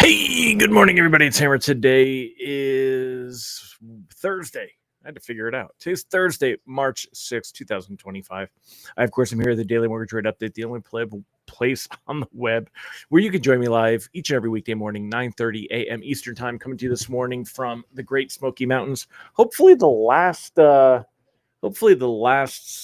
Hey, good morning, everybody. It's Hammer. Today is Thursday. I had to figure it out. Today's Thursday, March 6th, 2025. I, of course, am here at the Daily Mortgage Rate Update, the only place on the web where you can join me live each and every weekday morning, 9:30 a.m. Eastern Time, coming to you this morning from the Great Smoky Mountains. Hopefully the last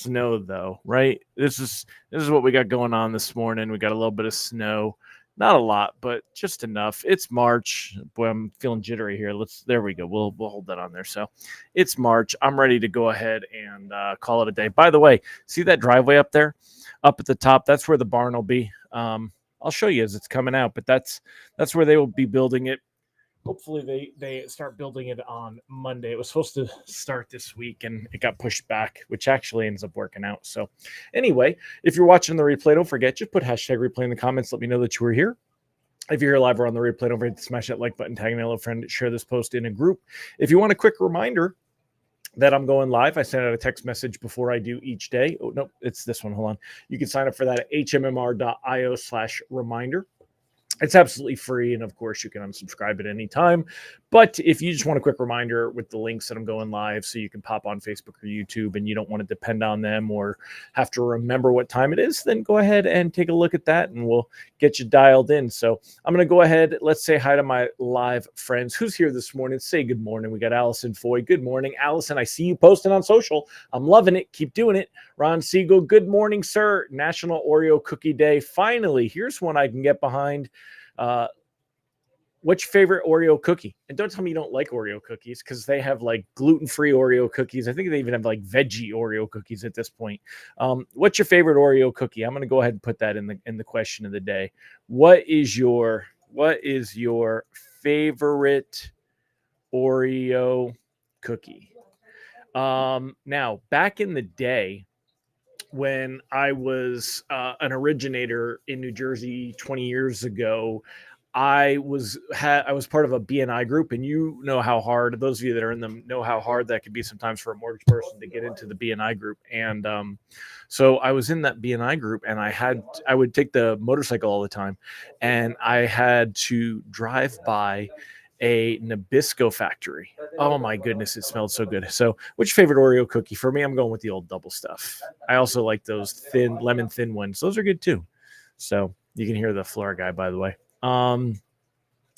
snow, though, right? This is what we got going on this morning. We got a little bit of snow. Not a lot, but just enough. It's March. Boy, I'm feeling jittery here. There we go. We'll hold that on there. So it's March. I'm ready to go ahead and call it a day. By the way, see that driveway up there, up at the top? That's where the barn will be. I'll show you as it's coming out, but that's where they will be building it. Hopefully they start building it on Monday. It was supposed to start this week and it got pushed back, which actually ends up working out. So anyway, if you're watching the replay, don't forget, just put hashtag replay in the comments. Let me know that you were here. If you're here live or on the replay, don't forget to smash that like button, tag a little friend, share this post in a group. If you want a quick reminder that I'm going live, I send out a text message before I do each day. Oh, no, it's this one. Hold on. You can sign up for that at hmmr.io/reminder. It's absolutely free, and of course, you can unsubscribe at any time. But if you just want a quick reminder with the links that I'm going live, so you can pop on Facebook or YouTube and you don't want to depend on them or have to remember what time it is, then go ahead and take a look at that, and we'll get you dialed in. So I'm going to go ahead. Let's say hi to my live friends. Who's here this morning? Say good morning. We got Allison Foy. Good morning, Allison. I see you posting on social. I'm loving it. Keep doing it. Ron Siegel. Good morning, sir. National Oreo Cookie Day. Finally, here's one I can get behind. What's your favorite Oreo cookie? And don't tell me you don't like Oreo cookies, because they have like gluten-free Oreo cookies. I think they even have like veggie Oreo cookies at this point. What's your favorite Oreo cookie? I'm going to go ahead and put that in the question of the day. What is your favorite Oreo cookie? Now, back in the day, when I was an originator in New Jersey 20 years ago, I was part of a BNI group, and you know how hard, those of you that are in them know how hard that could be sometimes for a mortgage person to get into the BNI group. And so I was in that BNI group, and I would take the motorcycle all the time, and I had to drive by a Nabisco factory. Oh my goodness, it smelled so good. So which favorite Oreo cookie? For me, I'm going with the old double stuff. I also like those thin, lemon thin ones. Those are good too. So you can hear the floor guy, by the way.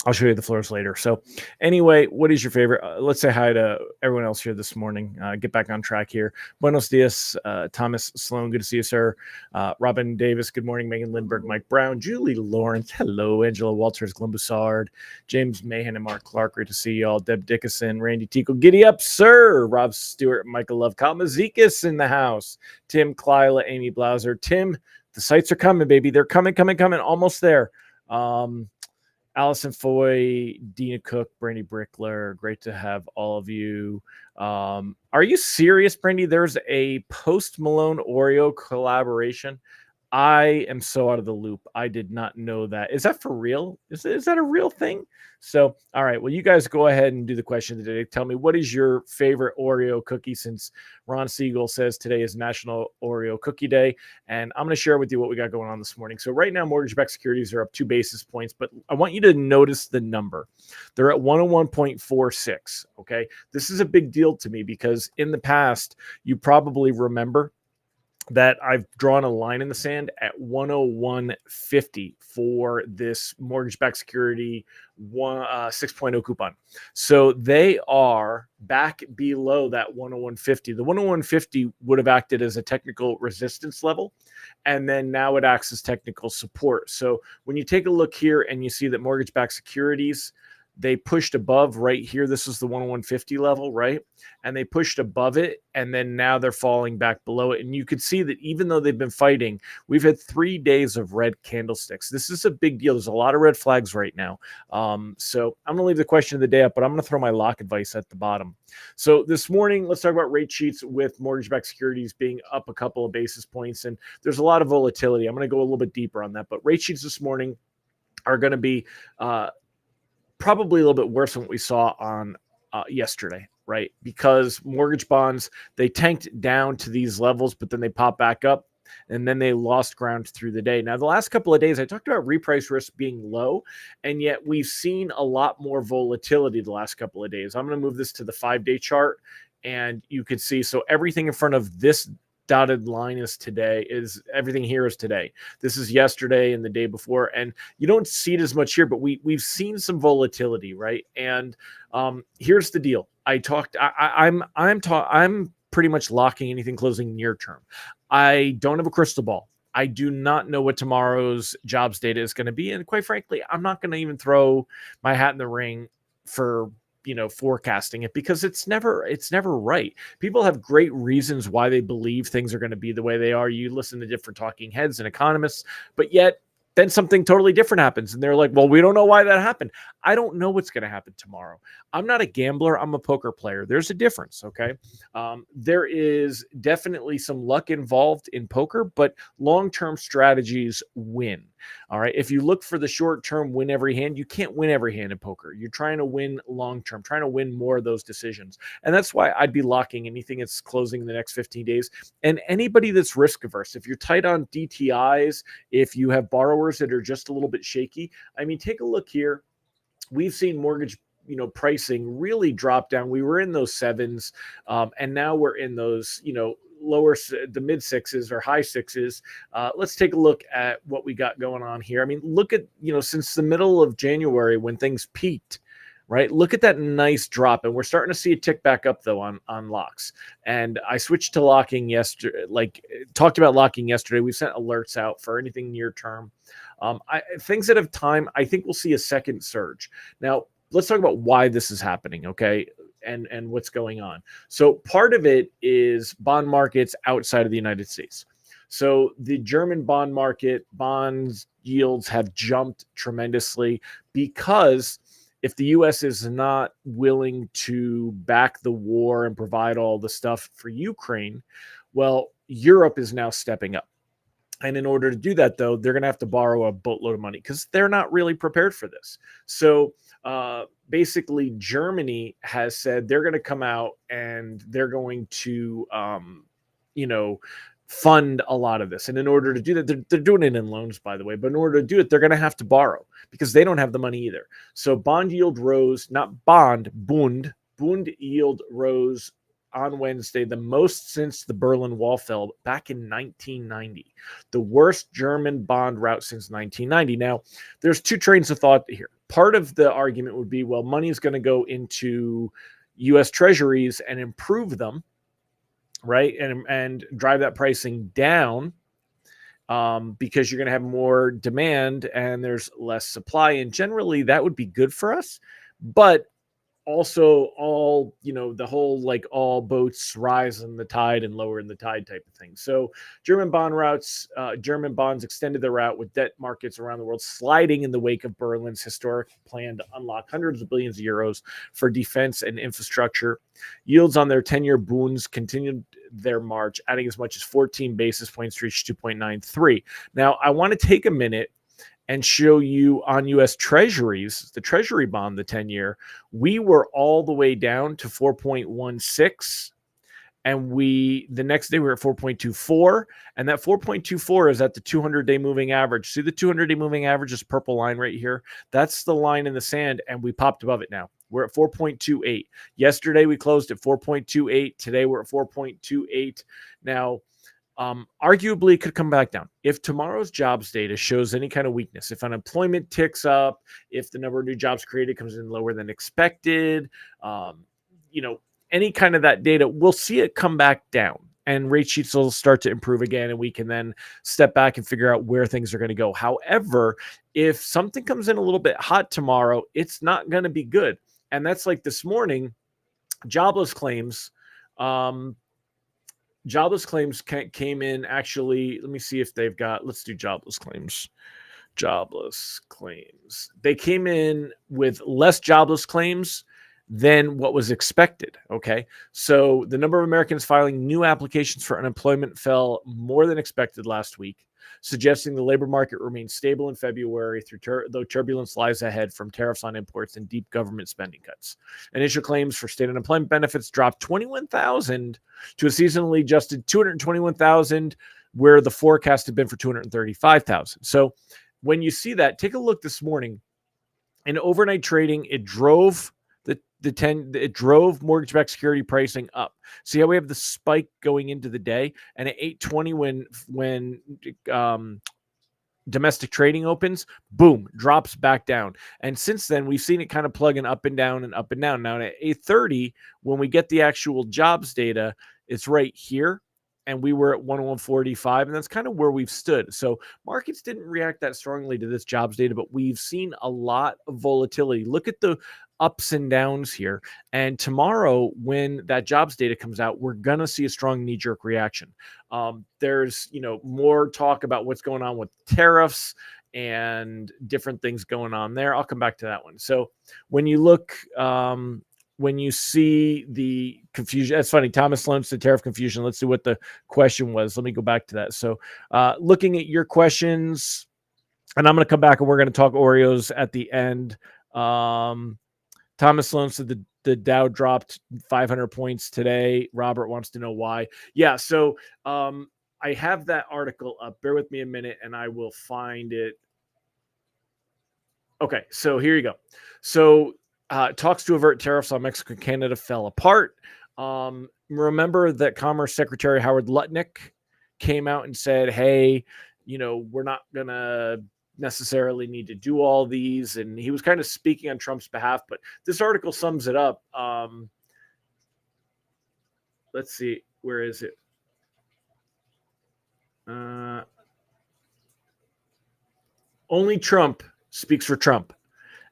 I'll show you the floors later. So anyway, what is your favorite? Let's say hi to everyone else here this morning. Get back on track here. Buenos dias, Thomas Sloan. Good to see you, sir. Robin Davis. Good morning. Megan Lindbergh, Mike Brown, Julie Lawrence. Hello, Angela Walters, Glenn Boussard, James Mahan, and Mark Clark. Great to see you all. Deb Dickinson, Randy Tico. Giddy up, sir. Rob Stewart, Michael Love, Kyle Mazekas in the house. Tim Klyla, Amy Blauser. Tim, the sites are coming, baby. They're coming. Almost there. Allison Foy, Dina Cook, Brandy Brickler. Great to have all of you. Are you serious, Brandy? There's a Post Malone Oreo collaboration. I am so out of the loop. I did not know that. Is that for real? Is that a real thing? So, all right. Well, you guys go ahead and do the question of the day. Tell me, what is your favorite Oreo cookie, since Ron Siegel says today is National Oreo Cookie Day. And I'm going to share with you what we got going on this morning. So right now, mortgage-backed securities are up 2 basis points, but I want you to notice the number. They're at 101.46, okay? This is a big deal to me because in the past, you probably remember that I've drawn a line in the sand at 101.50 for this mortgage-backed security 6.0 coupon. So they are back below that 101.50. The 101.50 would have acted as a technical resistance level, and then now it acts as technical support. So when you take a look here and you see that mortgage-backed securities, they pushed above right here. This is the 101.50 level, right? And they pushed above it, and then now they're falling back below it. And you could see that even though they've been fighting, we've had 3 days of red candlesticks. This is a big deal. There's a lot of red flags right now. So I'm going to leave the question of the day up, but I'm going to throw my lock advice at the bottom. So this morning, let's talk about rate sheets with mortgage-backed securities being up a couple of basis points. And there's a lot of volatility. I'm going to go a little bit deeper on that. But rate sheets this morning are going to be probably a little bit worse than what we saw on yesterday, right? Because mortgage bonds, they tanked down to these levels, but then they pop back up. and then they lost ground through the day. Now, the last couple of days, I talked about reprice risk being low, and yet we've seen a lot more volatility the last couple of days. I'm going to move this to the 5-day chart, and you can see, so everything in front of this dotted line is today, is everything here is today. This is yesterday and the day before, and you don't see it as much here, but we've seen some volatility, right? And here's the deal. I'm pretty much locking anything closing near term. I don't have a crystal ball. I do not know what tomorrow's jobs data is going to be, and quite frankly, I'm not going to even throw my hat in the ring for forecasting it, because it's never right. People have great reasons why they believe things are going to be the way they are. You listen to different talking heads and economists, but yet then something totally different happens and they're like, well, we don't know why that happened. I don't know what's going to happen tomorrow. I'm not a gambler. I'm a poker player. There's a difference. Okay. There is definitely some luck involved in poker, but long-term strategies win. All right. If you look for the short-term win every hand, you can't win every hand in poker. You're trying to win long-term, trying to win more of those decisions. And that's why I'd be locking anything that's closing in the next 15 days. And anybody that's risk averse, if you're tight on DTIs, if you have borrowers that are just a little bit shaky, I mean, take a look here. We've seen mortgage pricing really drop down. We were in those sevens, and now we're in those lower, the mid sixes or high sixes. Let's take a look at what we got going on here. I mean, look at since the middle of January when things peaked, right? Look at that nice drop, and we're starting to see a tick back up though on locks. And I switched to locking yesterday, talked about locking yesterday. We sent alerts out for anything near term. Things that have time, I think we'll see a second surge. Now, let's talk about why this is happening, okay, and what's going on. So part of it is bond markets outside of the United States. So the German bond market, bonds yields have jumped tremendously because if the U.S. is not willing to back the war and provide all the stuff for Ukraine, well, Europe is now stepping up. And in order to do that, though, they're going to have to borrow a boatload of money because they're not really prepared for this. So basically, Germany has said they're going to come out and they're going to, fund a lot of this. And in order to do that, they're doing it in loans, by the way. But in order to do it, they're going to have to borrow because they don't have the money either. So bond yield rose, not bond, Bund yield rose on Wednesday, the most since the Berlin Wall fell back in 1990, the worst German bond rout since 1990. Now, there's two trains of thought here. Part of the argument would be, well, money is going to go into U.S. treasuries and improve them, right? And drive that pricing down because you're going to have more demand and there's less supply. And generally, that would be good for us. But also the whole all boats rise in the tide and lower in the tide type of thing. So German bonds extended their route with debt markets around the world sliding in the wake of Berlin's historic plan to unlock hundreds of billions of euros for defense and infrastructure. Yields on their 10-year Bunds continued their march, adding as much as 14 basis points to reach 2.93. Now, I want to take a minute and show you on U.S. Treasuries, the Treasury bond, the 10-year, we were all the way down to 4.16, and the next day we were at 4.24, and that 4.24 is at the 200-day moving average. See the 200-day moving average, this purple line right here? That's the line in the sand, and we popped above it now. We're at 4.28. Yesterday we closed at 4.28. Today we're at 4.28. Now, arguably could come back down. If tomorrow's jobs data shows any kind of weakness, if unemployment ticks up, if the number of new jobs created comes in lower than expected, any kind of that data, we'll see it come back down and rate sheets will start to improve again. And we can then step back and figure out where things are going to go. However, if something comes in a little bit hot tomorrow, it's not going to be good. And that's like this morning, jobless claims, jobless claims came in actually. Let me see if they've got, let's do jobless claims. Jobless claims. They came in with less jobless claims than what was expected. Okay. So the number of Americans filing new applications for unemployment fell more than expected last week, suggesting the labor market remains stable in February, though turbulence lies ahead from tariffs on imports and deep government spending cuts. Initial claims for state unemployment benefits dropped 21,000 to a seasonally adjusted 221,000, where the forecast had been for 235,000. So when you see that, take a look this morning. In overnight trading, it drove it drove mortgage-backed security pricing up. See how we have the spike going into the day, and at 8:20 when domestic trading opens, boom, drops back down. And since then, we've seen it kind of plugging up and down and up and down. Now at 8:30, when we get the actual jobs data, it's right here. And we were at 101.45, and that's kind of where we've stood. So markets didn't react that strongly to this jobs data, but we've seen a lot of volatility. Look at the ups and downs here. And tomorrow, when that jobs data comes out, we're going to see a strong knee-jerk reaction. There's, more talk about what's going on with tariffs and different things going on there. I'll come back to that one. So when you look, when you see the confusion, that's funny. Thomas Sloan said tariff confusion. Let's see what the question was. Let me go back to that. So looking at your questions, and I'm going to come back and we're going to talk Oreos at the end. Thomas Sloan said the Dow dropped 500 points today. Robert wants to know why. Yeah, so I have that article up. Bear with me a minute and I will find it. Okay, so here you go. So talks to avert tariffs on Mexico and Canada fell apart. Remember that Commerce Secretary Howard Lutnick came out and said, hey, we're not going to necessarily need to do all these. And he was kind of speaking on Trump's behalf, but this article sums it up. Let's see. Where is it? Only Trump speaks for Trump.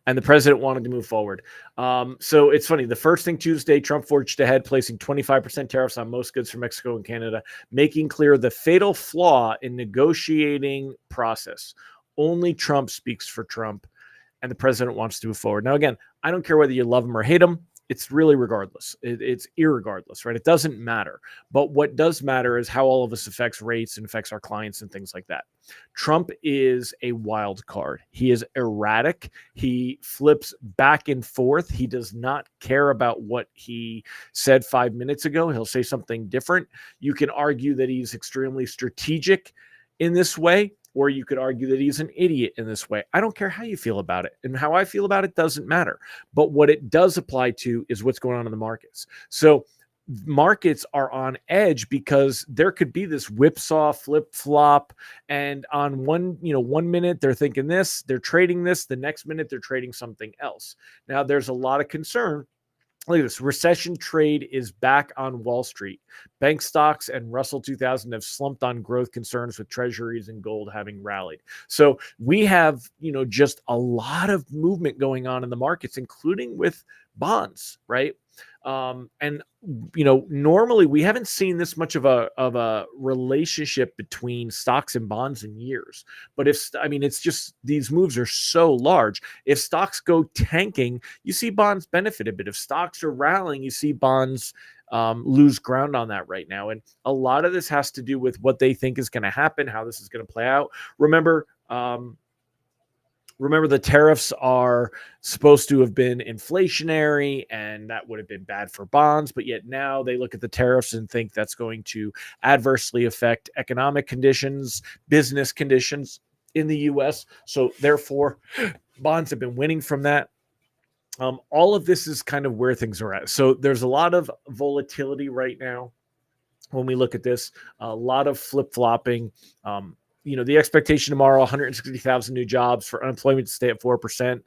And the president wanted to move forward. So it's funny. The first thing Tuesday, Trump forged ahead, placing 25% tariffs on most goods from Mexico and Canada, making clear the fatal flaw in negotiating process. Only Trump speaks for Trump, and the president wants to move forward. Now, again, I don't care whether you love him or hate him. It's really regardless. It's irregardless, right? It doesn't matter. But what does matter is how all of this affects rates and affects our clients and things like that. Trump is a wild card. He is erratic. He flips back and forth. He does not care about what he said 5 minutes ago. He'll say something different. You can argue that he's extremely strategic in this way, or you could argue that he's an idiot in this way. I don't care how you feel about it. And how I feel about it doesn't matter. But what it does apply to is what's going on in the markets. So markets are on edge because there could be this whipsaw flip-flop. And on one minute they're thinking this, they're trading this. The next minute they're trading something else. Now there's a lot of concern. Look at this. Recession trade is back on Wall Street. Bank stocks and Russell 2000 have slumped on growth concerns, with treasuries and gold having rallied. So we have, just a lot of movement going on in the markets, including with bonds, right? And normally we haven't seen this much of a relationship between stocks and bonds in years. But it's just, these moves are so large. If stocks go tanking, you see bonds benefit a bit. If stocks are rallying, you see bonds lose ground on that right now. And a lot of this has to do with what they think is going to happen, how this is going to play out. Remember, the tariffs are supposed to have been inflationary, and that would have been bad for bonds. But yet now they look at the tariffs and think that's going to adversely affect economic conditions, business conditions in the U.S. So therefore, bonds have been winning from that. All of this is kind of where things are at. So there's a lot of volatility right now when we look at this, a lot of flip-flopping. The expectation tomorrow, 160,000 new jobs, for unemployment to stay at 4%.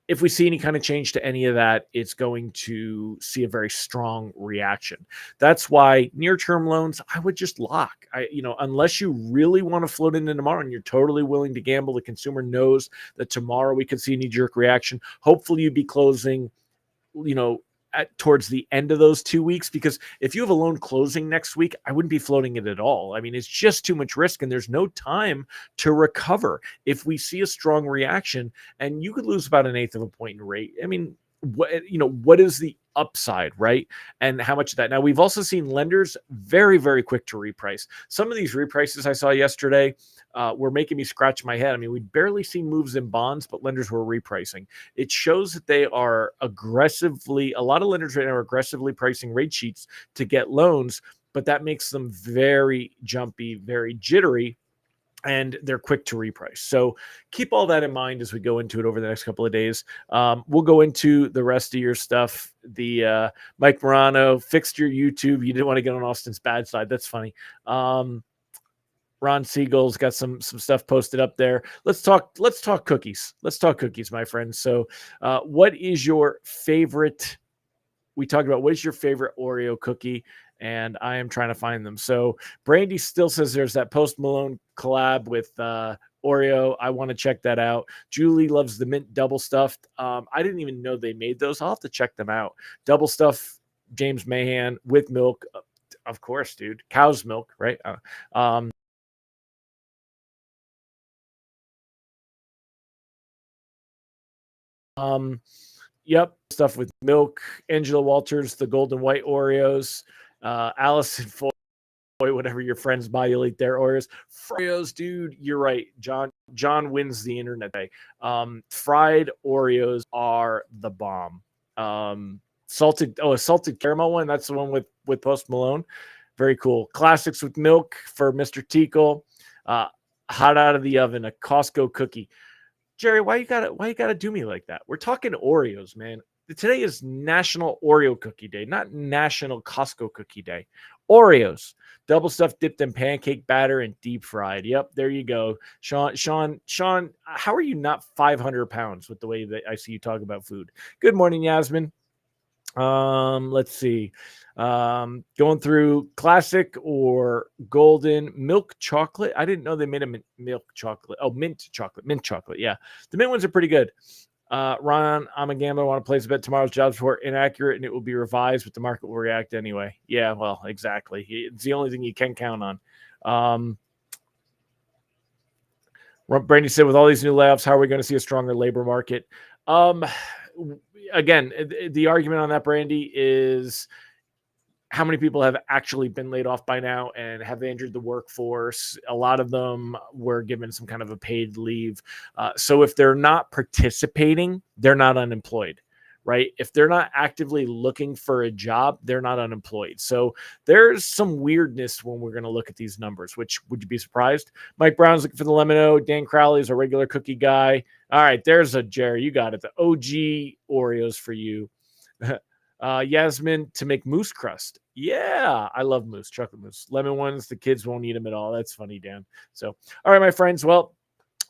If we see any kind of change to any of that, it's going to see a very strong reaction. That's why near-term loans, I would just lock. Unless you really want to float into tomorrow and you're totally willing to gamble, the consumer knows that tomorrow we could see a knee-jerk reaction. Hopefully you'd be closing, towards the end of those 2 weeks, because if you have a loan closing next week, I wouldn't be floating it at all. It's just too much risk, and there's no time to recover. If we see a strong reaction, and you could lose about 1/8 of a point in rate, what is the upside, right? And how much of that? Now, we've also seen lenders very, very quick to reprice. Some of these reprices I saw yesterday were making me scratch my head. We'd barely seen moves in bonds, but lenders were repricing. It shows that they are a lot of lenders right now are aggressively pricing rate sheets to get loans. but that makes them very jumpy, very jittery, and they're quick to reprice. So keep all that in mind as we go into it over the next couple of days. We'll go into the rest of your stuff. The Mike Morano fixed your YouTube. You didn't want to get on Austin's bad side. That's funny. Ron Siegel's got some stuff posted up there. Let's talk cookies. Let's talk cookies, my friends. So what is your favorite? We talked about what is your favorite Oreo cookie, and I am trying to find them. So Brandy still says there's that Post Malone collab with Oreo. I want to check that out. Julie loves the mint double stuffed. I didn't even know they made those. I'll have to check them out. Double stuff James Mahan with milk. Of course, dude. Cow's milk, right? Yep, stuff with milk. Angela Walters, the golden white Oreos. Allison Foy, whatever your friends buy, you'll eat their Oreos. Oreos, dude, you're right. John wins the internet day. Fried Oreos are the bomb. A salted caramel one. That's the one with Post Malone. Very cool. Classics with milk for Mr. Tickle. Hot out of the oven, a Costco cookie. Jerry, why you gotta do me like that? We're talking Oreos, man. Today is National Oreo Cookie Day, not National Costco Cookie Day. Oreos, double stuffed, dipped in pancake batter and deep fried. Yep, there you go, Sean. How are you not 500 pounds with the way that I see you talk about food? Good morning, Yasmin. Let's see. Going through classic or golden milk chocolate. I didn't know they made a milk chocolate. Oh, mint chocolate. Yeah, the mint ones are pretty good. Ron, I'm a gambler. I want to place a bet tomorrow's jobs report inaccurate and it will be revised, but the market will react anyway. Yeah, well, exactly. It's the only thing you can count on. Brandy said, with all these new layoffs, how are we going to see a stronger labor market? Again, the argument on that, Brandy, is how many people have actually been laid off by now and have they entered the workforce? A lot of them were given some kind of a paid leave. So if they're not participating, they're not unemployed, right? If they're not actively looking for a job, they're not unemployed. So there's some weirdness when we're going to look at these numbers, which would you be surprised? Mike Brown's looking for the Lemon-O. Dan Crowley is a regular cookie guy. All right, there's a Jerry. You got it. The OG Oreos for you. Yasmin, to make mousse crust. Yeah, I love mousse, chocolate mousse. Lemon ones, the kids won't eat them at all. That's funny, Dan. So, all right, my friends. Well,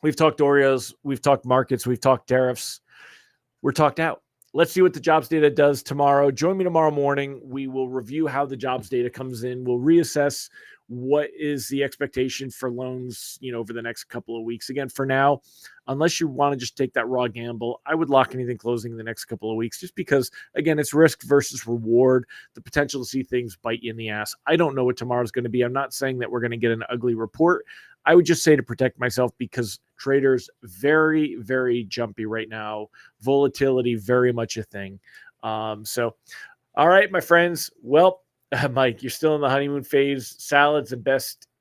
we've talked Oreos, we've talked markets, we've talked tariffs. We're talked out. Let's see what the jobs data does tomorrow. Join me tomorrow morning. We will review how the jobs data comes in. We'll reassess what is the expectation for loans, over the next couple of weeks. Again, for now, unless you want to just take that raw gamble, I would lock anything closing in the next couple of weeks, just because, again, it's risk versus reward, the potential to see things bite you in the ass. I don't know what tomorrow's going to be. I'm not saying that we're going to get an ugly report. I would just say to protect myself, because traders very, very jumpy right now. Volatility, very much a thing. So, all right, my friends. Well, Mike, you're still in the honeymoon phase. Salads and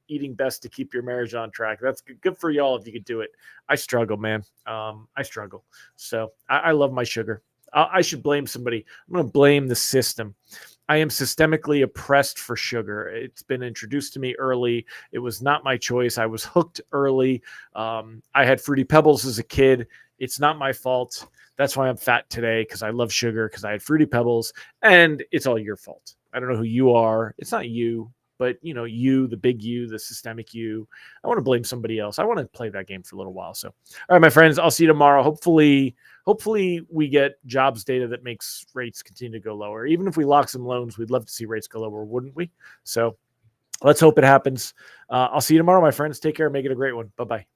eating best to keep your marriage on track. That's good for y'all if you could do it. I struggle, man. I struggle. So I love my sugar. I should blame somebody. I'm going to blame the system. I am systemically oppressed for sugar. It's been introduced to me early. It was not my choice. I was hooked early. I had Fruity Pebbles as a kid. It's not my fault. That's why I'm fat today, because I love sugar, because I had Fruity Pebbles, and it's all your fault. I don't know who you are. It's not you, but you, the big you, the systemic you. I want to blame somebody else. I want to play that game for a little while. So, all right, my friends, I'll see you tomorrow. Hopefully we get jobs data that makes rates continue to go lower. Even if we lock some loans, we'd love to see rates go lower, wouldn't we? So let's hope it happens. I'll see you tomorrow, my friends. Take care. Make it a great one. Bye-bye.